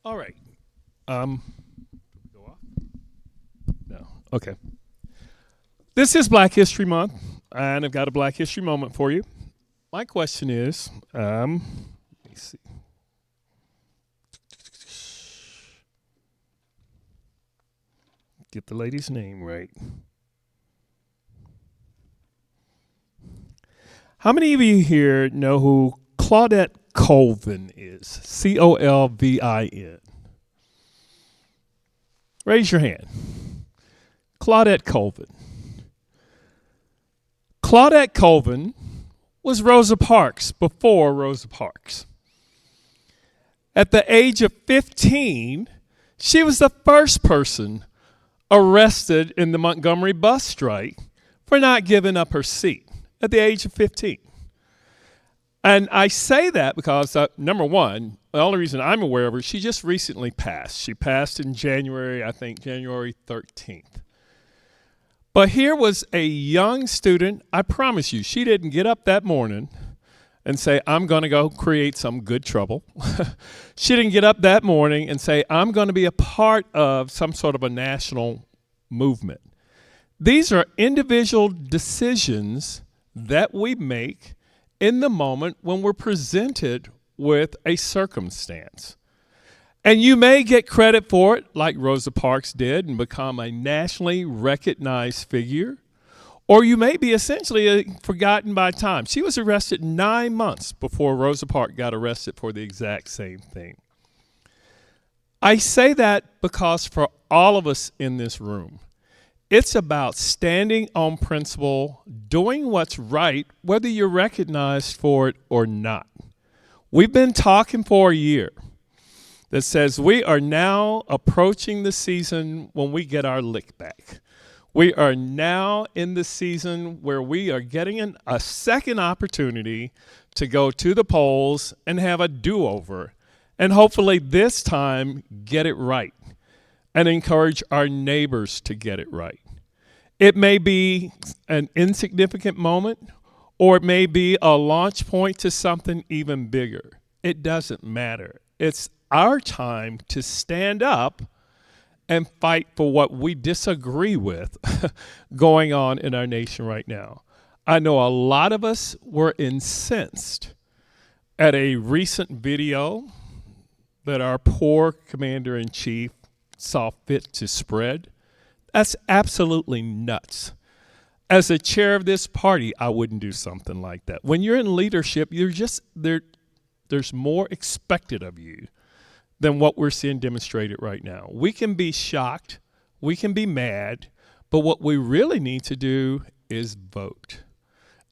All right. Go off? No. Okay. This is Black History Month, and I've got a Black History moment for you. My question is, let me see. Get the lady's name right. How many of you here know who Claudette Colvin is? Colvin. Raise your hand. Claudette Colvin. Claudette Colvin was Rosa Parks before Rosa Parks. At the age of 15, she was the first person arrested in the Montgomery bus strike for not giving up her seat at the age of 15. And I say that because, number one, the only reason I'm aware of her, she just recently passed. She passed in January, I think January 13th. But here was a young student. I promise you, she didn't get up that morning and say, I'm going to go create some good trouble. She didn't get up that morning and say, I'm going to be a part of some sort of a national movement. These are individual decisions that we make in the moment when we're presented with a circumstance. And you may get credit for it, like Rosa Parks did, and become a nationally recognized figure. Or you may be essentially forgotten by time. She was arrested 9 months before Rosa Parks got arrested for the exact same thing. I say that because for all of us in this room, it's about standing on principle, doing what's right, whether you're recognized for it or not. We've been talking for a year that says we are now approaching the season when we get our lick back. We are now in the season where we are getting a second opportunity to go to the polls and have a do-over, and hopefully this time get it right and encourage our neighbors to get it right. It may be an insignificant moment, or it may be a launch point to something even bigger. It doesn't matter. It's our time to stand up and fight for what we disagree with going on in our nation right now. I know a lot of us were incensed at a recent video that our poor commander-in-chief saw fit to spread. That's absolutely nuts. As a chair of this party, I wouldn't do something like that. When you're in leadership, you're just there's more expected of you than what we're seeing demonstrated right now. We can be shocked, we can be mad, but what we really need to do is vote.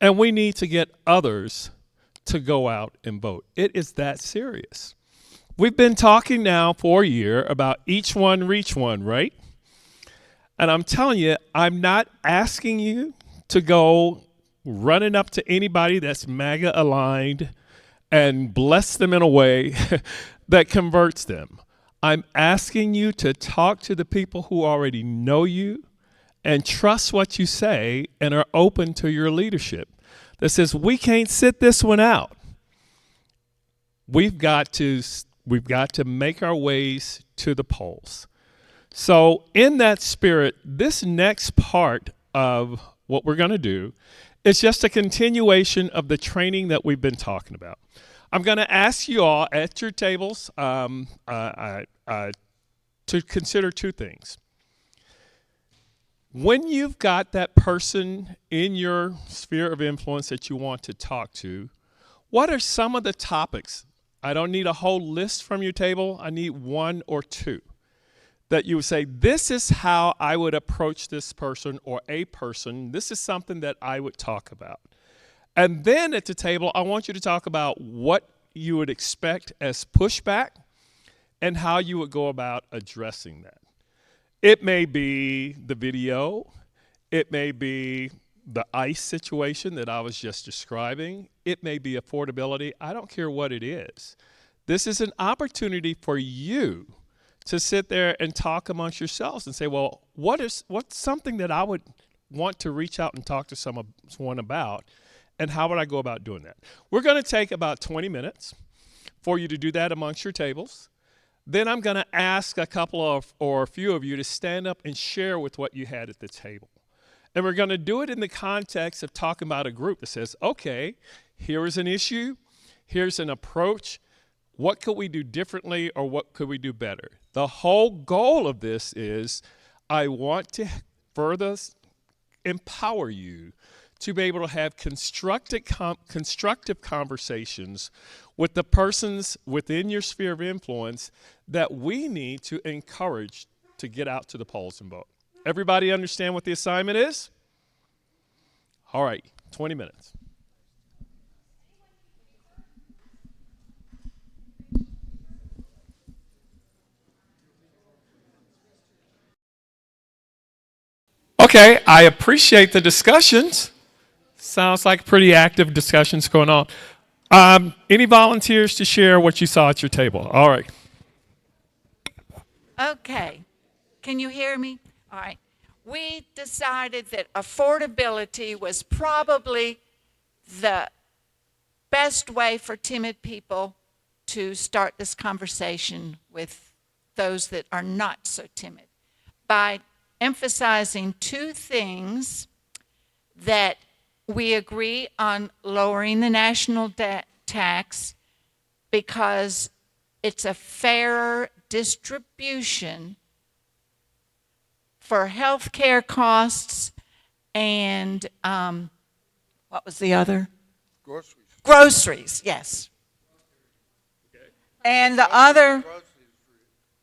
And we need to get others to go out and vote. It is that serious. We've been talking now for a year about each one reach one, right? And I'm telling you, I'm not asking you to go running up to anybody that's MAGA aligned and bless them in a way that converts them. I'm asking you to talk to the people who already know you and trust what you say and are open to your leadership that says, we can't sit this one out. We've got to make our ways to the polls. So in that spirit, this next part of what we're going to do is just a continuation of the training that we've been talking about. I'm going to ask you all at your tables to consider two things. When you've got that person in your sphere of influence that you want to talk to, what are some of the topics? I don't need a whole list from your table. I need one or two that you would say, this is how I would approach this person or a person. This is something that I would talk about. And then at the table, I want you to talk about what you would expect as pushback and how you would go about addressing that. It may be the video. It may be the ICE situation that I was just describing. It may be affordability. I don't care what it is. This is an opportunity for you to sit there and talk amongst yourselves and say, well, what's something that I would want to reach out and talk to someone about, and how would I go about doing that? We're going to take about 20 minutes for you to do that amongst your tables. Then I'm going to ask a couple of or a few of you to stand up and share with what you had at the table. And we're going to do it in the context of talking about a group that says, okay, here is an issue, here's an approach. What could we do differently or what could we do better? The whole goal of this is I want to further empower you to be able to have constructive conversations with the persons within your sphere of influence that we need to encourage to get out to the polls and vote. Everybody understand what the assignment is? All right, 20 minutes. Okay, I appreciate the discussions. Sounds like pretty active discussions going on. Any volunteers to share what you saw at your table? All right. Okay. Can you hear me? All right. We decided that affordability was probably the best way for timid people to start this conversation with those that are not so timid by emphasizing two things: that we agree on lowering the national tax because it's a fairer distribution for health care costs and what was the other? Groceries. Groceries, yes. Okay. And the other...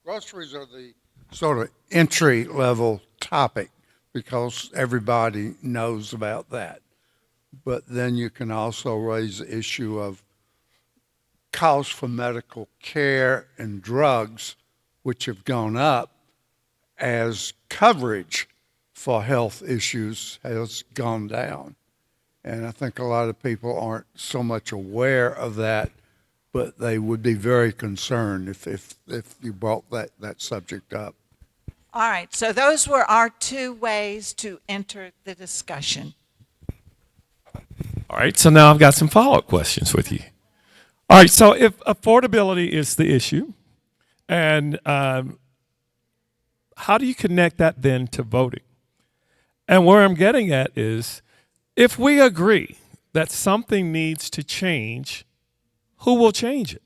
Groceries are the sort of entry-level topic because everybody knows about that. But then you can also raise the issue of costs for medical care and drugs, which have gone up as coverage for health issues has gone down. And I think a lot of people aren't so much aware of that, but they would be very concerned if you brought that subject up. All right, so those were our two ways to enter the discussion. All right, so now I've got some follow-up questions with you. All right, so if affordability is the issue, and how do you connect that then to voting? And where I'm getting at is, if we agree that something needs to change, who will change it?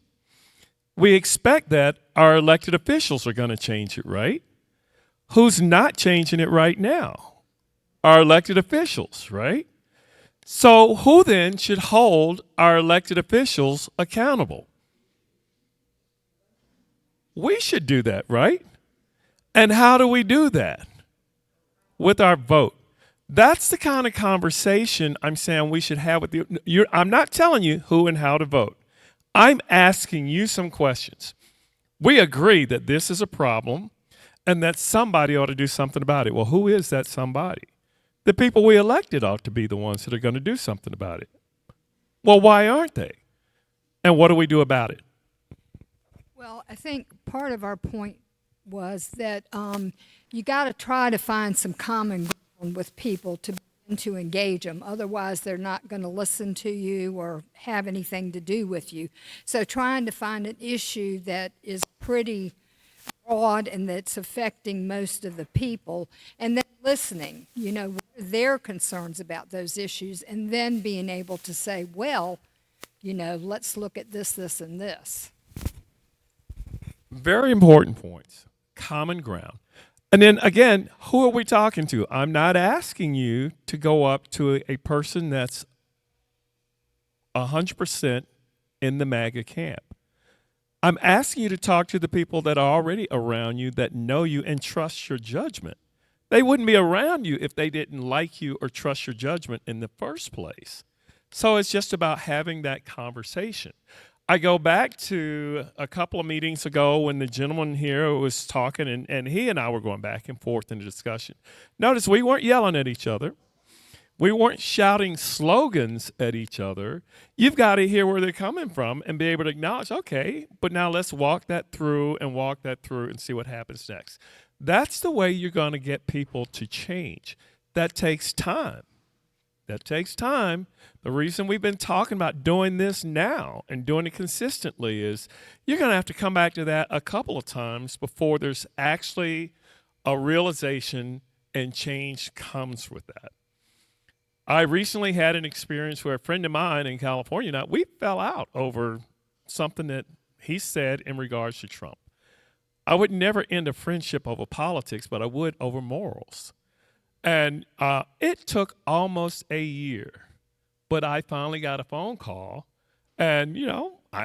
We expect that our elected officials are going to change it, right? Who's not changing it right now? Our elected officials, right? So who then should hold our elected officials accountable? We should do that, right? And how do we do that? With our vote. That's the kind of conversation I'm saying we should have with you. I'm not telling you who and how to vote. I'm asking you some questions. We agree that this is a problem and that somebody ought to do something about it. Well, who is that somebody? The people we elected ought to be the ones that are going to do something about it. Well, why aren't they? And what do we do about it? Well, I think part of our point was that you got to try to find some common ground with people to begin to engage them. Otherwise, they're not going to listen to you or have anything to do with you. So trying to find an issue that is pretty broad and that's affecting most of the people, and then listening, what are their concerns about those issues, and then being able to say, well, let's look at this, this, and this. Very important points. Common ground. And then again, who are we talking to? I'm not asking you to go up to a person that's 100% in the MAGA camp. I'm asking you to talk to the people that are already around you, that know you and trust your judgment. They wouldn't be around you if they didn't like you or trust your judgment in the first place. So it's just about having that conversation. I go back to a couple of meetings ago when the gentleman here was talking, and he and I were going back and forth in the discussion. Notice we weren't yelling at each other. We weren't shouting slogans at each other. You've got to hear where they're coming from and be able to acknowledge, okay, but now let's walk that through and see what happens next. That's the way you're going to get people to change. That takes time. That takes time. The reason we've been talking about doing this now and doing it consistently is you're going to have to come back to that a couple of times before there's actually a realization and change comes with that. I recently had an experience where a friend of mine in California, now we fell out over something that he said in regards to Trump. I would never end a friendship over politics, but I would over morals. And it took almost a year, but I finally got a phone call, and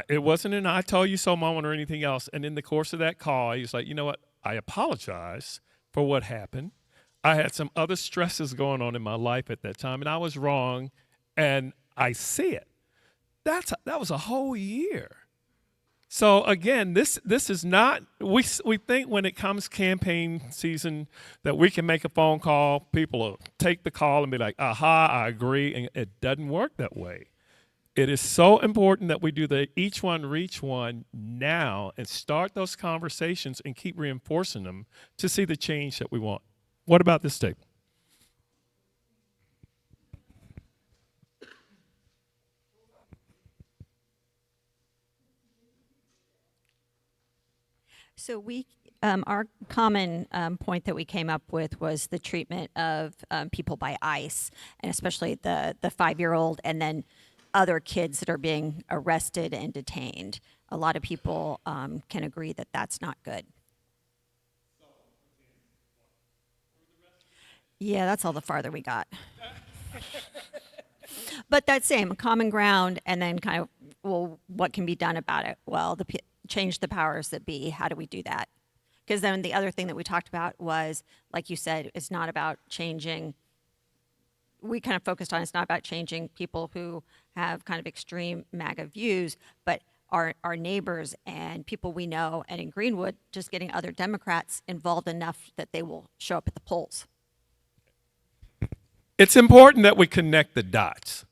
it wasn't an "I told you so" moment or anything else. And in the course of that call, he was like, "You know what? I apologize for what happened. I had some other stresses going on in my life at that time, and I was wrong, and I see it." That was a whole year. So again, this is not, we think when it comes campaign season that we can make a phone call, people will take the call and be like, aha, I agree, and it doesn't work that way. It is so important that we do the each one reach one now and start those conversations and keep reinforcing them to see the change that we want. What about this statement? So our common point that we came up with was the treatment of people by ICE, and especially the 5-year-old, and then other kids that are being arrested and detained. A lot of people can agree that that's not good. Yeah, that's all the farther we got. But that same common ground, and then kind of, well, what can be done about it? Well, change the powers that be. How do we do that? Because then the other thing that we talked about was, like you said, it's not about changing. We kind of focused on it's not about changing people who have kind of extreme MAGA views, but our neighbors and people we know, and in Greenwood, just getting other Democrats involved enough that they will show up at the polls. It's important that we connect the dots.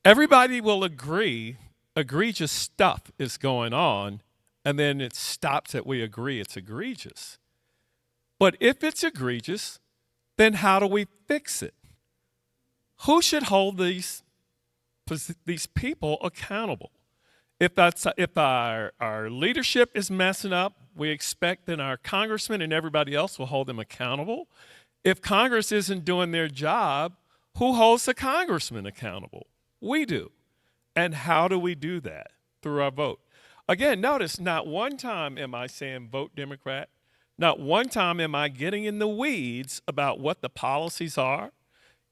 Everybody will agree egregious stuff is going on, and then it stops at we agree it's egregious. But if it's egregious, then how do we fix it? Who should hold these people accountable? If our leadership is messing up, we expect that our congressmen and everybody else will hold them accountable. If Congress isn't doing their job, who holds the congressman accountable? We do. And how do we do that? Through our vote. Again, notice not one time am I saying vote Democrat. Not one time am I getting in the weeds about what the policies are.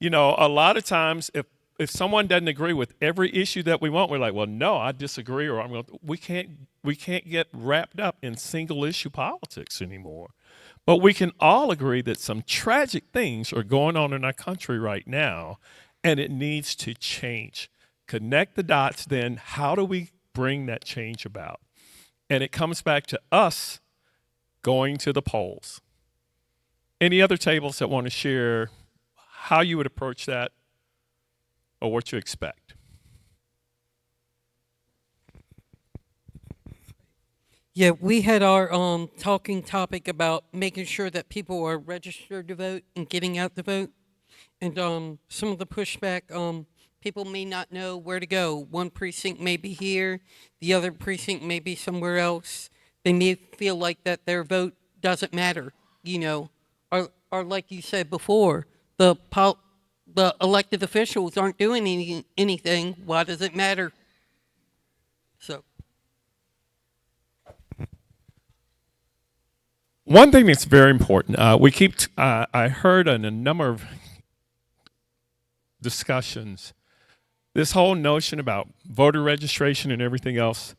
A lot of times if someone doesn't agree with every issue that we want, we're like, well, no, I disagree, or we can't get wrapped up in single issue politics anymore. But we can all agree that some tragic things are going on in our country right now, and it needs to change. Connect the dots, then how do we bring that change about? And it comes back to us going to the polls. Any other tables that want to share how you would approach that or what you expect? Yeah, we had our talking topic about making sure that people are registered to vote and getting out to vote. And some of the pushback, people may not know where to go. One precinct may be here, the other precinct may be somewhere else. They may feel like that their vote doesn't matter, or like you said before, the elected officials aren't doing anything. Why does it matter? So. One thing that's very important, I heard in a number of discussions, this whole notion about voter registration and everything else.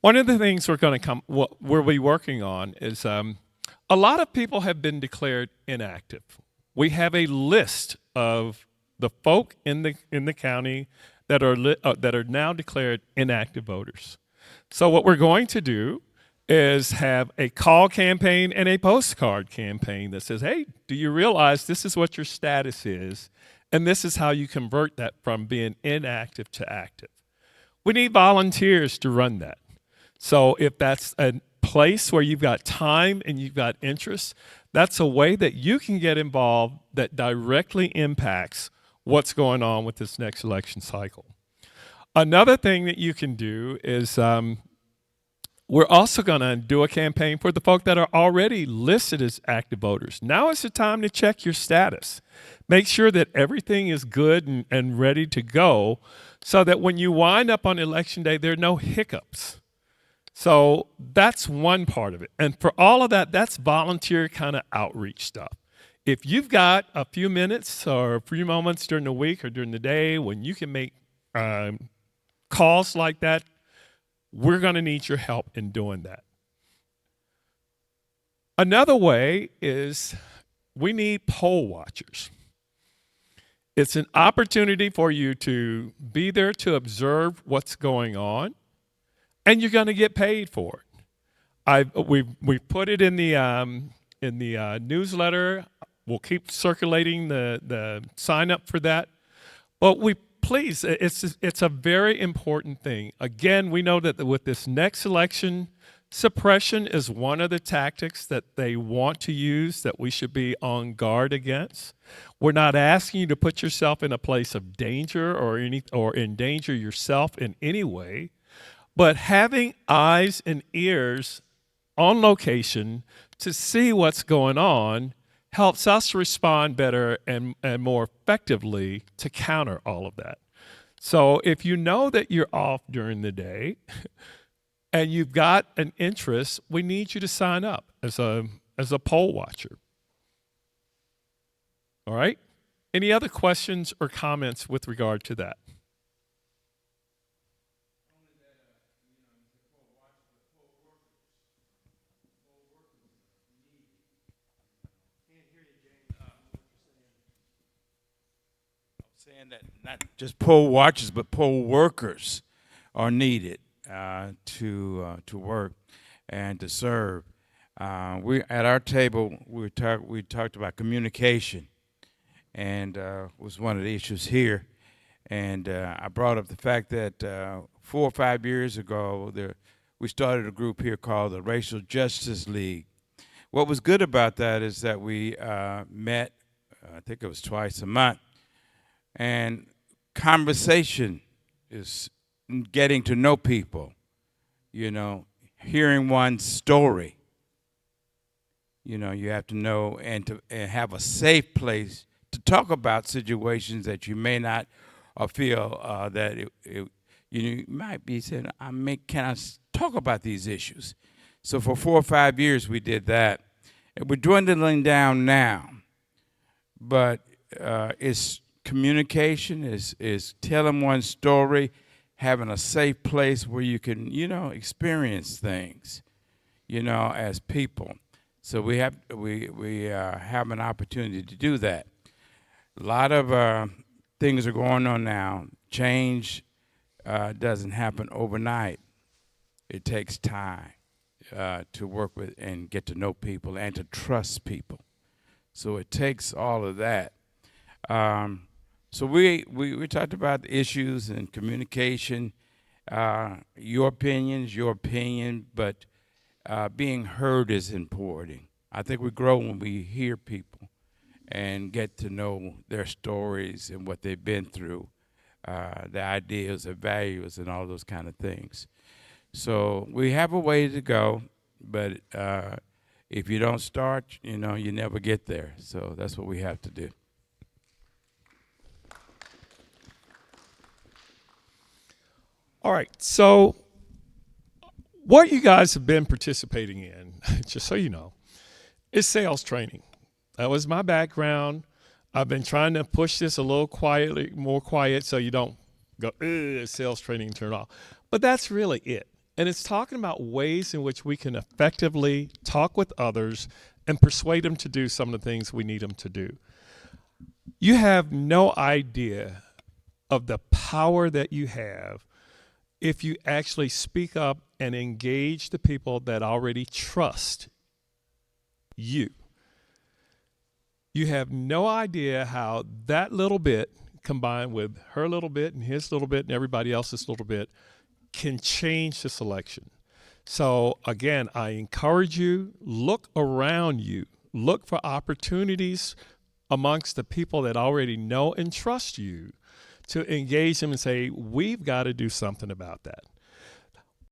One of the things we'll be working on is a lot of people have been declared inactive. We have a list of the folk in the county that are now declared inactive voters. So what we're going to do is have a call campaign and a postcard campaign that says, hey, do you realize this is what your status is, and this is how you convert that from being inactive to active. We need volunteers to run that. So if that's a place where you've got time and you've got interest, that's a way that you can get involved that directly impacts what's going on with this next election cycle. Another thing that you can do is we're also going to do a campaign for the folk that are already listed as active voters. Now is the time to check your status. Make sure that everything is good and ready to go so that when you wind up on election day, there are no hiccups. So that's one part of it. And for all of that, that's volunteer kind of outreach stuff. If you've got a few minutes or a few moments during the week or during the day when you can make calls like that, we're going to need your help in doing that. Another way is we need poll watchers. It's an opportunity for you to be there to observe what's going on, and you're going to get paid for it. We've put it in the newsletter. We'll keep circulating the sign up for that. But please, it's a very important thing. Again, we know that with this next election, suppression is one of the tactics that they want to use that we should be on guard against. We're not asking you to put yourself in a place of danger or endanger yourself in any way, but having eyes and ears on location to see what's going on helps us respond better and more effectively to counter all of that. So if you know that you're off during the day and you've got an interest, we need you to sign up as a poll watcher. All right? Any other questions or comments with regard to that? Saying that not just poll watchers, but poll workers are needed to work and to serve. We at our table we talked about communication, and was one of the issues here. And I brought up the fact that 4 or 5 years ago we started a group here called the Racial Justice League. What was good about that is that we met, I think it was twice a month. And conversation is getting to know people, hearing one's story. You have to know and have a safe place to talk about situations that you may not feel that you might be saying, can I talk about these issues? So for 4 or 5 years we did that. And we're dwindling down now, but it's communication is telling one story, having a safe place where you can, experience things, as people. So we have an opportunity to do that. A lot of things are going on now. Change doesn't happen overnight. It takes time to work with and get to know people and to trust people. So it takes all of that. So we talked about the issues and communication, your opinion, but being heard is important. I think we grow when we hear people and get to know their stories and what they've been through, their ideas, their values, and all those kind of things. So we have a way to go, but if you don't start, you never get there. So that's what we have to do. All right, so what you guys have been participating in, just so you know, is sales training. That was my background. I've been trying to push this a little more quiet, so you don't go, sales training, turn off. But that's really it. And it's talking about ways in which we can effectively talk with others and persuade them to do some of the things we need them to do. You have no idea of the power that you have if you actually speak up and engage the people that already trust you. You have no idea how that little bit combined with her little bit and his little bit and everybody else's little bit can change this election. So again, I encourage you, look around you, look for opportunities amongst the people that already know and trust you to engage them and say, we've got to do something about that.